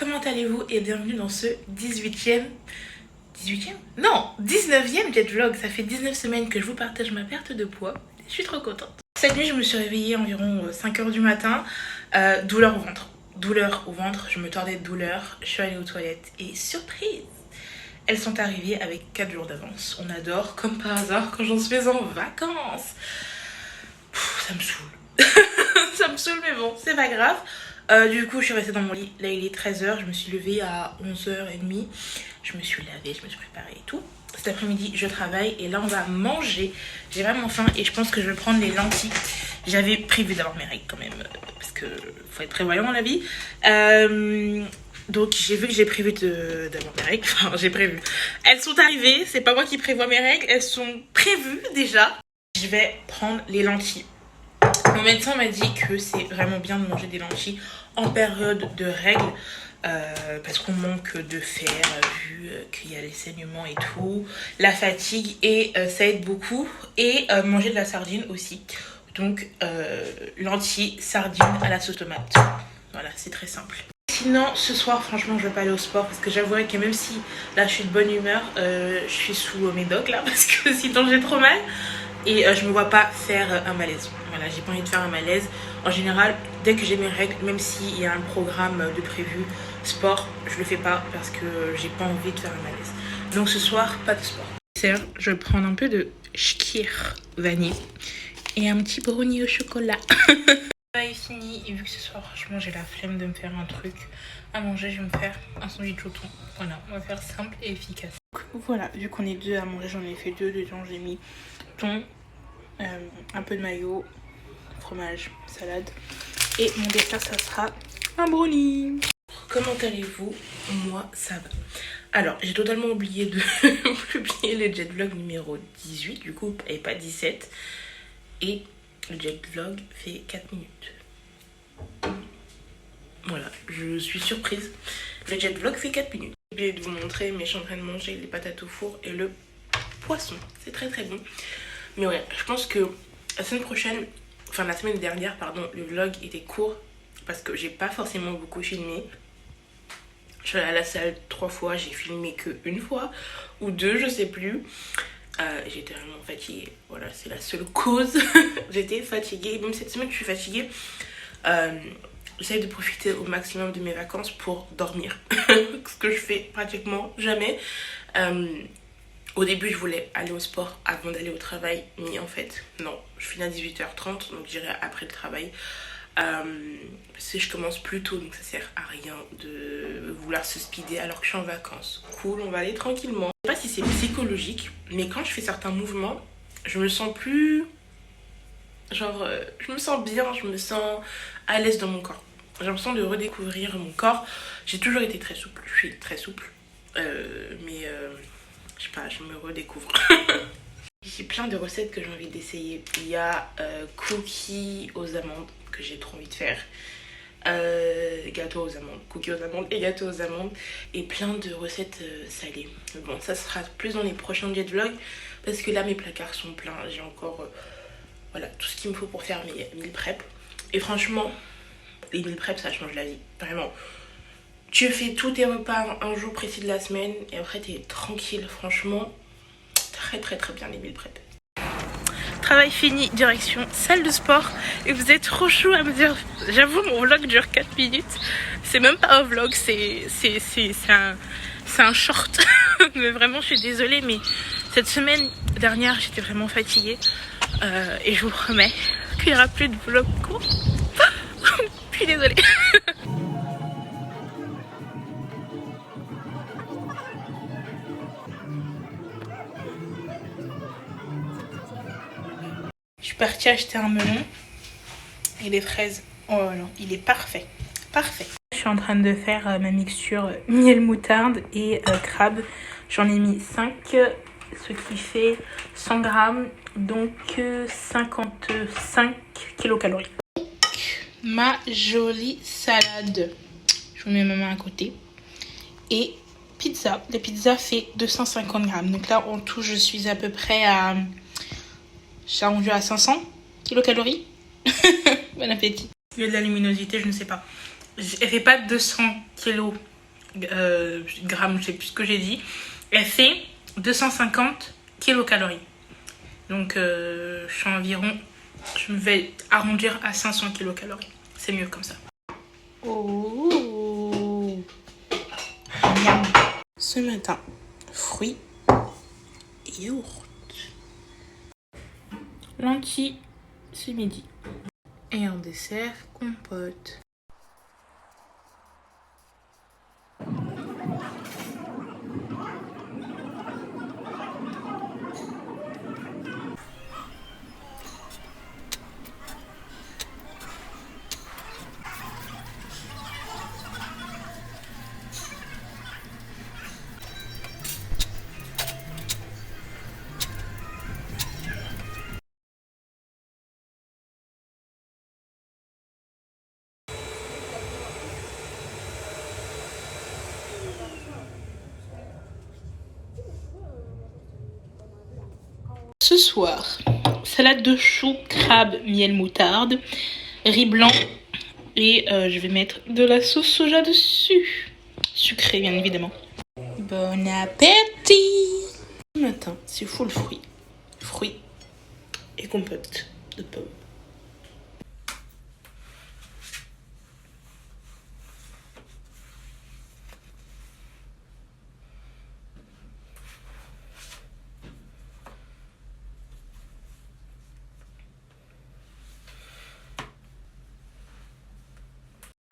comment allez-vous et bienvenue dans ce 18e... 18e? Non, 19e jet vlog. Ça fait 19 semaines que je vous partage ma perte de poids. Je suis trop contente. Cette nuit, je me suis réveillée environ 5h du matin. Douleur au ventre. Douleur au ventre, je me tordais de douleur. Je suis allée aux toilettes et surprise, elles sont arrivées avec 4 jours d'avance. On adore, comme par hasard, quand j'en suis en vacances. Ça me saoule. Ça me saoule, mais bon, c'est pas grave. Du coup, je suis restée dans mon lit. Là, il est 13h. Je me suis levée à 11h30. Je me suis lavée, je me suis préparée et tout. Cet après-midi, je travaille et là, on va manger. J'ai vraiment faim et je pense que je vais prendre les lentilles. J'avais prévu d'avoir mes règles quand même, parce que faut être prévoyant dans la vie. Donc, j'ai vu que j'ai prévu d'avoir mes règles. Enfin, j'ai prévu. Elles sont arrivées. C'est pas moi qui prévois mes règles. Elles sont prévues déjà. Je vais prendre les lentilles. Mon médecin m'a dit que c'est vraiment bien de manger des lentilles en période de règles. Parce qu'on manque de fer, vu qu'il y a les saignements et tout, la fatigue, et ça aide beaucoup. Et manger de la sardine aussi. Donc lentilles, sardines à la sauce tomate. Voilà, c'est très simple. Sinon, ce soir, franchement, je vais pas aller au sport parce que j'avouerai que même si là je suis de bonne humeur, je suis sous médoc là parce que sinon j'ai trop mal. Et je me vois pas faire un malaise. Voilà, j'ai pas envie de faire un malaise. En général, dès que j'ai mes règles, même s'il y a un programme de prévu sport, je le fais pas parce que j'ai pas envie de faire un malaise. Donc ce soir, pas de sport. Je vais prendre un peu de Shkir vanille et un petit brownie au chocolat. Le travail est fini et vu que ce soir, franchement, j'ai la flemme de me faire un truc à manger, je vais me faire un sandwich au thon. Voilà, on va faire simple et efficace. Donc, voilà, vu qu'on est deux à manger, j'en ai fait deux. Dedans, j'ai mis thon, un peu de mayo, fromage, salade. Et mon dessert, ça sera un brownie. Comment allez-vous? Moi, ça va. Alors, j'ai totalement oublié de publier le jet vlog numéro 18, du coup, et pas 17. Et le jet vlog fait 4 minutes. Voilà, je suis surprise. Le jet vlog fait 4 minutes. J'ai oublié de vous montrer, mais je suis en train de manger les patates au four et le poisson. C'est très très bon. Mais ouais, je pense que la semaine prochaine, enfin la semaine dernière, pardon, le vlog était court parce que j'ai pas forcément beaucoup filmé. Je suis allée à la salle 3 fois, j'ai filmé que 1 fois ou 2, je sais plus. J'étais vraiment fatiguée, voilà, c'est la seule cause. J'étais fatiguée, même cette semaine je suis fatiguée. J'essaie de profiter au maximum de mes vacances pour dormir, ce que je fais pratiquement jamais. Au début, je voulais aller au sport avant d'aller au travail, mais en fait, non. Je finis à 18h30, donc j'irai après le travail. Parce que je commence plus tôt, donc ça sert à rien de vouloir se speeder alors que je suis en vacances. Cool, on va aller tranquillement. Je sais pas si c'est psychologique, mais quand je fais certains mouvements, je me sens plus... Genre, je me sens bien, je me sens à l'aise dans mon corps. J'ai l'impression de redécouvrir mon corps. J'ai toujours été très souple, je suis très souple. Mais... je sais pas, je me redécouvre. J'ai plein de recettes que j'ai envie d'essayer. Il y a cookies aux amandes que j'ai trop envie de faire. Gâteau aux amandes, cookies aux amandes et gâteau aux amandes. Et plein de recettes salées. Mais bon, ça sera plus dans les prochains jet vlogs. Parce que là, mes placards sont pleins. J'ai encore voilà, tout ce qu'il me faut pour faire mes meal prep. Et franchement, les meal prep, ça change la vie. Vraiment. Tu fais tous tes repas un jour précis de la semaine et après t'es tranquille, franchement, très très très bien les meal prep. Travail fini, direction salle de sport et vous êtes trop chou à me dire, j'avoue mon vlog dure 4 minutes, c'est même pas un vlog, c'est un short. Mais vraiment je suis désolée mais cette semaine dernière j'étais vraiment fatiguée et je vous promets qu'il n'y aura plus de vlog court. Je suis désolée. Je suis partie acheter un melon et les fraises. Oh non, il est parfait. Parfait. Je suis en train de faire ma mixture miel moutarde et crabe. J'en ai mis 5, ce qui fait 100 grammes, donc 55 kilocalories. Ma jolie salade. Je vous mets ma main à côté. Et pizza. La pizza fait 250 grammes. Donc là, en tout, je suis à peu près à... J'ai rendu à 500 kilocalories. Bon appétit. Il y a de la luminosité, je ne sais pas. Elle fait pas 200 kilos grammes, je sais plus ce que j'ai dit. Elle fait 250 kilocalories. Donc je suis environ, je vais arrondir à 500 kilocalories. C'est mieux comme ça. Oh. Ce matin, fruits et yaourt. Lentilles ce midi. Et en dessert, compote. Ce soir, salade de choux, crabe, miel, moutarde, riz blanc et je vais mettre de la sauce soja dessus. Sucrée, bien évidemment. Bon appétit! Ce matin, c'est full fruits. Fruits et compote de pommes.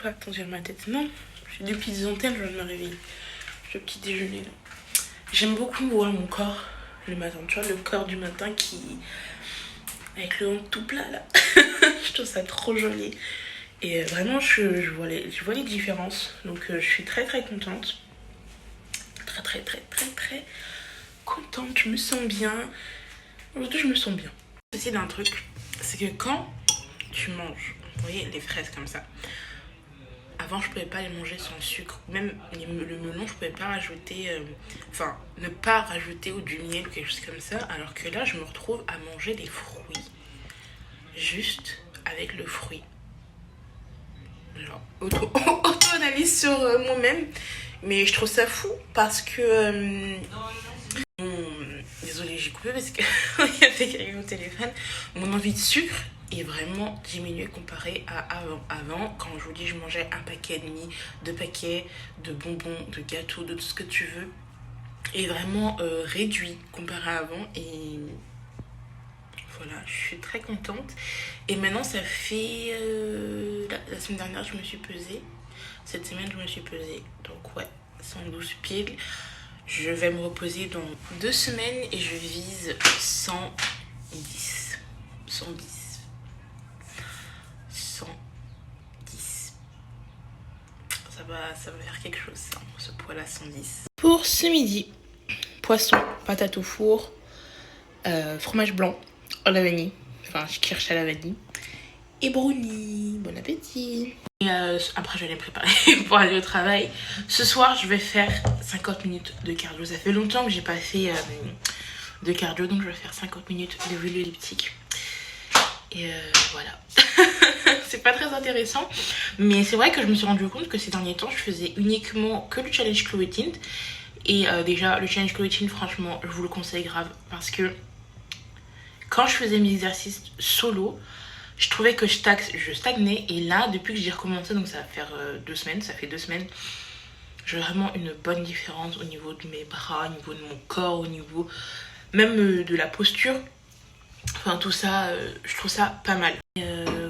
Pas attention à ma tête, non. Depuis des antennes, je viens de me réveiller. Je petit déjeuner là. J'aime beaucoup voir mon corps le matin. Tu vois, le corps du matin qui. Avec le ventre tout plat là. Je trouve ça trop joli. Et vraiment, je vois les différences. Donc, je suis très très contente. Très contente. Je me sens bien. Aujourd'hui, je me sens bien. C'est d'un truc, c'est que quand tu manges, vous voyez, les fraises comme ça. Avant, je pouvais pas les manger sans sucre. Même le melon, je pouvais pas rajouter... Enfin, ne pas rajouter ou du miel ou quelque chose comme ça. Alors que là, je me retrouve à manger des fruits. Juste avec le fruit. Genre, auto-analyse sur moi-même. Mais je trouve ça fou parce que... désolée, j'ai coupé parce qu'il y avait quelqu'un au téléphone. Mon envie de sucre est vraiment diminué comparé à avant. Avant, quand je vous dis, je mangeais 1,5 paquet, 2 paquets de bonbons, de gâteaux, de tout ce que tu veux. Et vraiment réduit comparé à avant. Et voilà, je suis très contente. Et maintenant, ça fait... la semaine dernière, je me suis pesée. Cette semaine, je me suis pesée. Donc ouais, 112 piles. Je vais me reposer dans 2 semaines et je vise 110. 110. Ça va faire quelque chose, ça, ce poids-là, 110. Pour ce midi, poisson, patate au four, fromage blanc à la vanille. Enfin, je cherche à la vanille. Et brownie. Bon appétit. Et après, je vais les préparer pour aller au travail. Ce soir, je vais faire 50 minutes de cardio. Ça fait longtemps que j'ai pas fait de cardio, donc je vais faire 50 minutes de vélo elliptique. Et voilà. C'est pas très intéressant, mais c'est vrai que je me suis rendu compte que ces derniers temps, je faisais uniquement que le challenge Chloé Tint. Et déjà, le challenge Chloé Tint, franchement, je vous le conseille grave. Parce que quand je faisais mes exercices solo, je trouvais que je stagnais. Et là, depuis que j'ai recommencé, donc ça va faire 2 semaines, ça fait 2 semaines, j'ai vraiment une bonne différence au niveau de mes bras, au niveau de mon corps, au niveau même de la posture. Enfin, tout ça, je trouve ça pas mal.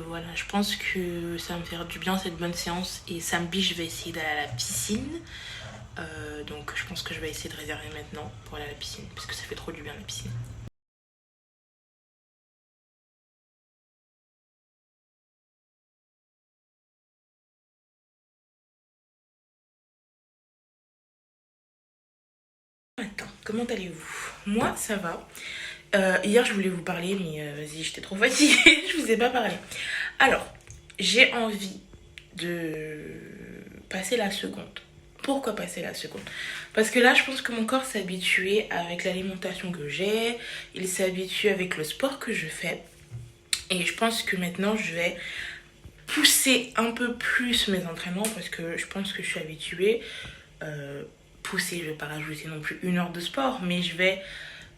Voilà, je pense que ça va me faire du bien cette bonne séance. Et samedi, je vais essayer d'aller à la piscine. Donc, je pense que je vais essayer de réserver maintenant pour aller à la piscine. Parce que ça fait trop du bien la piscine. Attends, comment allez-vous? Moi, ça va. Hier, je voulais vous parler, mais vas-y, j'étais trop fatiguée. Je vous ai pas parlé. Alors, j'ai envie de passer la seconde. Pourquoi passer la seconde? Parce que là, je pense que mon corps s'est habitué avec l'alimentation que j'ai. Il s'est habitué avec le sport que je fais. Et je pense que maintenant, je vais pousser un peu plus mes entraînements parce que je pense que je suis habituée. poussé. Je vais pas rajouter non plus 1 heure de sport, mais je vais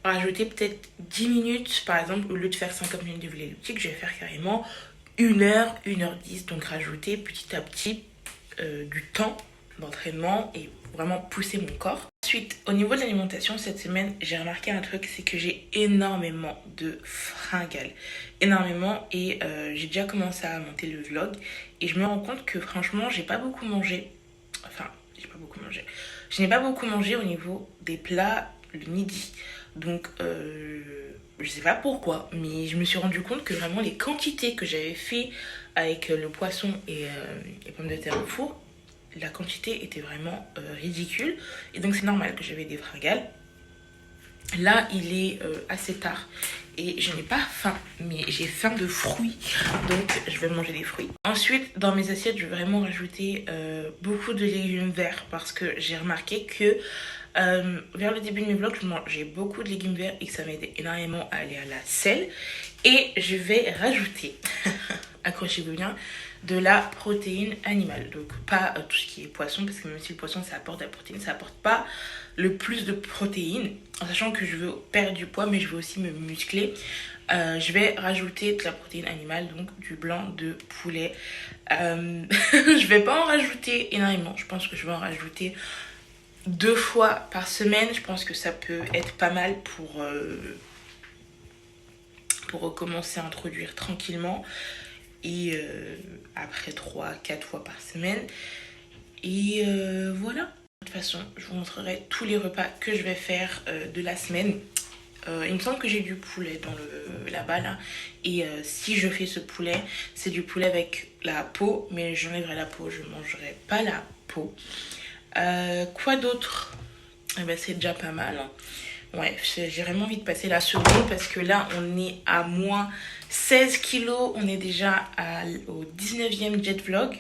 rajouter peut-être 10 minutes. Par exemple, au lieu de faire 50 minutes de vélo elliptique, je vais faire carrément 1 heure, 1h10. Donc rajouter petit à petit du temps d'entraînement et vraiment pousser mon corps. Ensuite, au niveau de l'alimentation, cette semaine, j'ai remarqué un truc, c'est que j'ai énormément de fringales. Énormément. Et j'ai déjà commencé à monter le vlog. Et je me rends compte que franchement, j'ai pas beaucoup mangé. Enfin, j'ai pas beaucoup mangé. Je n'ai pas beaucoup mangé au niveau des plats le midi. Donc, je sais pas pourquoi, mais je me suis rendu compte que vraiment les quantités que j'avais fait avec le poisson et les pommes de terre au four, la quantité était vraiment ridicule. Et donc c'est normal que j'avais des fringales. Là, il est assez tard et je n'ai pas faim, mais j'ai faim de fruits. Donc je vais manger des fruits. Ensuite, dans mes assiettes, je vais vraiment rajouter beaucoup de légumes verts parce que j'ai remarqué que vers le début de mes vlogs, je mangeais beaucoup de légumes verts et que ça m'aidait énormément à aller à la selle. Et je vais rajouter, accrochez-vous bien, de la protéine animale. Donc pas tout ce qui est poisson, parce que même si le poisson ça apporte de la protéine, ça apporte pas le plus de protéines. En sachant que je veux perdre du poids, mais je veux aussi me muscler. Je vais rajouter de la protéine animale, donc du blanc de poulet. Je vais pas en rajouter énormément. Je pense que je vais en rajouter 2 fois par semaine. Je pense que ça peut être pas mal pour recommencer à introduire tranquillement. Et après 3-4 fois par semaine. Et voilà. De toute façon, je vous montrerai tous les repas que je vais faire de la semaine. Il me semble que j'ai du poulet dans là-bas là. Et si je fais ce poulet, c'est du poulet avec la peau. Mais j'enlèverai la peau, je ne mangerai pas la peau. Quoi d'autre? Eh ben, c'est déjà pas mal. Hein. Ouais, j'ai vraiment envie de passer la seconde parce que là, on est à moins 16 kilos. On est déjà au 19e jet vlog.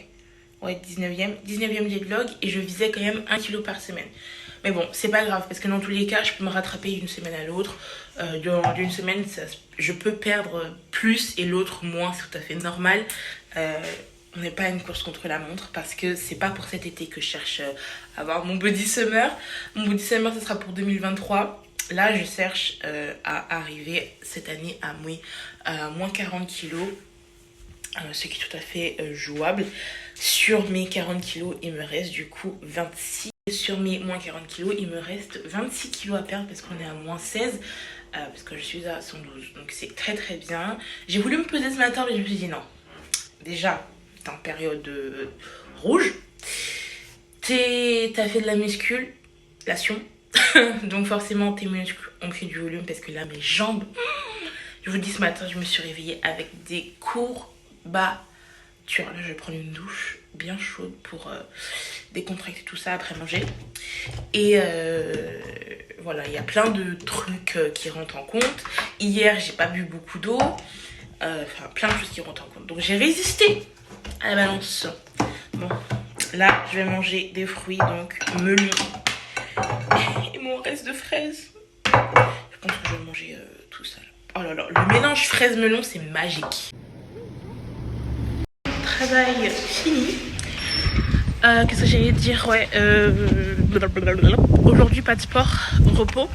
Ouais, 19e jet vlog. Et je visais quand même 1 kilo par semaine. Mais bon, c'est pas grave parce que dans tous les cas, je peux me rattraper d'une semaine à l'autre. D'une semaine, je peux perdre plus et l'autre moins. C'est tout à fait normal. On n'est pas à une course contre la montre parce que c'est pas pour cet été que je cherche à avoir mon body summer. Mon body summer, ce sera pour 2023. Là, je cherche à arriver cette année à moins 40 kilos, ce qui est tout à fait jouable. Sur mes 40 kilos, il me reste du coup 26. Sur mes moins 40 kilos, il me reste 26 kilos à perdre parce qu'on est à moins 16, parce que je suis à 112. Donc c'est très très bien. J'ai voulu me peser ce matin, mais je me suis dit non. Déjà, t'es en période rouge. T'as fait de la musculation. Donc forcément tes muscles ont pris du volume parce que là mes jambes, je vous dis ce matin je me suis réveillée avec des courbatures. Là je vais prendre une douche bien chaude pour décontracter tout ça après manger. Et voilà, il y a plein de trucs qui rentrent en compte. Hier j'ai pas bu beaucoup d'eau, enfin plein de choses qui rentrent en compte. Donc j'ai résisté à la balance. Bon, là je vais manger des fruits, donc melon et mon reste de fraises. Je pense que je vais manger tout ça. Oh là là, le mélange fraise-melon, c'est magique. Travail fini. Qu'est-ce que j'allais dire? Ouais, aujourd'hui, pas de sport, repos.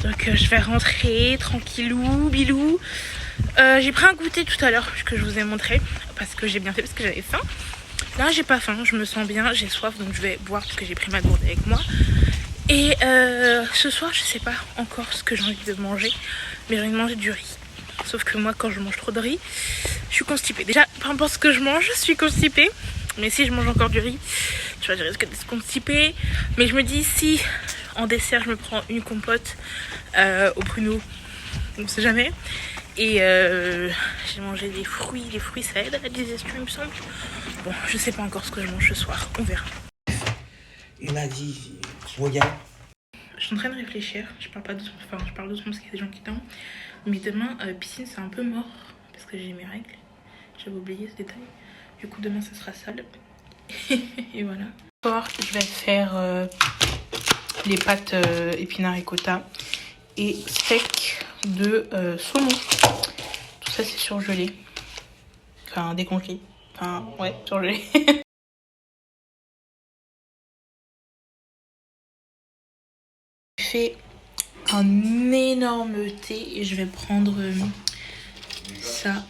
Donc je vais rentrer tranquillou, bilou. J'ai pris un goûter tout à l'heure que je vous ai montré. Parce que j'ai bien fait, parce que j'avais faim. Là, j'ai pas faim, je me sens bien, j'ai soif, donc je vais boire parce que j'ai pris ma gourde avec moi. Et ce soir, je sais pas encore ce que j'ai envie de manger, mais j'ai envie de manger du riz. Sauf que moi, quand je mange trop de riz, je suis constipée. Déjà, peu importe ce que je mange, je suis constipée. Mais si je mange encore du riz, tu vois, je risque d'être constipée. Mais je me dis, si en dessert, je me prends une compote au pruneau, on ne sait jamais. Et j'ai mangé des fruits. Les fruits, ça aide à la digestion, il me semble. Bon, je sais pas encore ce que je mange ce soir. On verra. Il m'a dit, regarde. Je suis en train de réfléchir. Je parle pas doucement, enfin, je parle doucement parce qu'il y a des gens qui dorment. Mais demain, piscine, c'est un peu mort. Parce que j'ai mes règles. J'avais oublié ce détail. Du coup, demain, ça sera sale. Et voilà. Ce soir, je vais faire les pâtes épinards ricotta et steak de saumon. Tout ça, c'est surgelé. Enfin, décongelé. Enfin, ouais, surgelé. fait un énorme thé et je vais prendre ça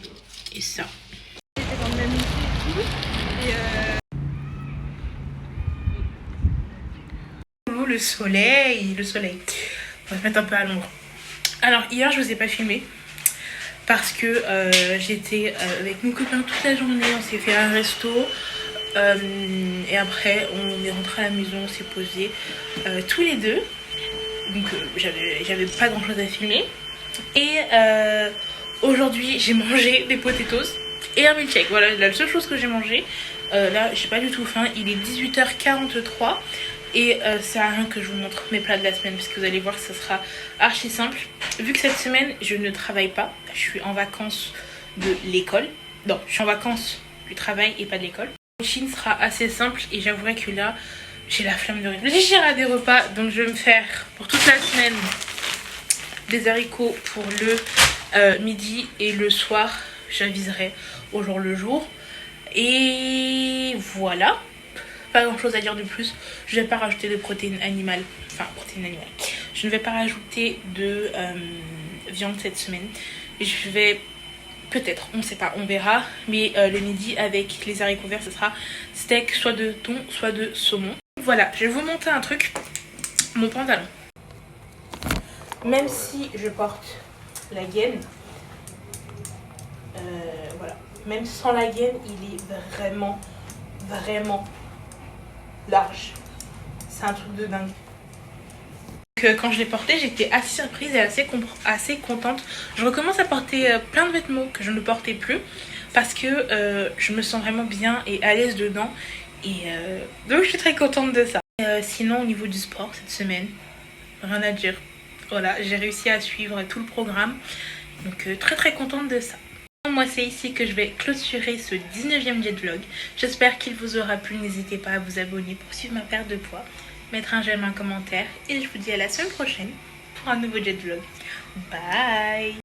et ça. Le soleil. On va se mettre un peu à l'ombre. Alors hier je vous ai pas filmé parce que j'étais avec mon copain toute la journée, on s'est fait un resto et après on est rentré à la maison, on s'est posé tous les deux, donc j'avais pas grand chose à filmer et aujourd'hui j'ai mangé des potatoes et un milkshake. Voilà la seule chose que j'ai mangé. Là j'ai pas du tout faim, il est 18h43 et ça sert à rien que je vous montre mes plats de la semaine parce que vous allez voir que ça sera archi simple. Vu que cette semaine je ne travaille pas, je suis en vacances de l'école. Non, je suis en vacances du travail et pas de l'école. La Chine sera assez simple et j'avouerai que là j'ai la flemme de réfléchir à des repas. Donc je vais me faire pour toute la semaine des haricots pour le midi et le soir j'aviserai au jour le jour. Et voilà. Pas grand chose à dire de plus. Je ne vais pas rajouter de protéines animales. Enfin, protéines animales. Je ne vais pas rajouter de viande cette semaine. Je vais peut-être, on ne sait pas, on verra. Mais le midi avec les haricots verts, ce sera steak soit de thon, soit de saumon. Voilà, je vais vous montrer un truc. Mon pantalon. Même si je porte la gaine, voilà. Même sans la gaine, il est vraiment large. C'est un truc de dingue. Donc, quand je l'ai porté, j'étais assez surprise et assez contente. Je recommence à porter plein de vêtements que je ne portais plus parce que je me sens vraiment bien et à l'aise dedans. Et donc je suis très contente de ça. Sinon au niveau du sport cette semaine, rien à dire. Voilà, j'ai réussi à suivre tout le programme. Donc très contente de ça. Moi c'est ici que je vais clôturer ce 19e jet vlog. J'espère qu'il vous aura plu. N'hésitez pas à vous abonner pour suivre ma perte de poids, mettre un j'aime, un commentaire et je vous dis à la semaine prochaine pour un nouveau jet vlog. Bye.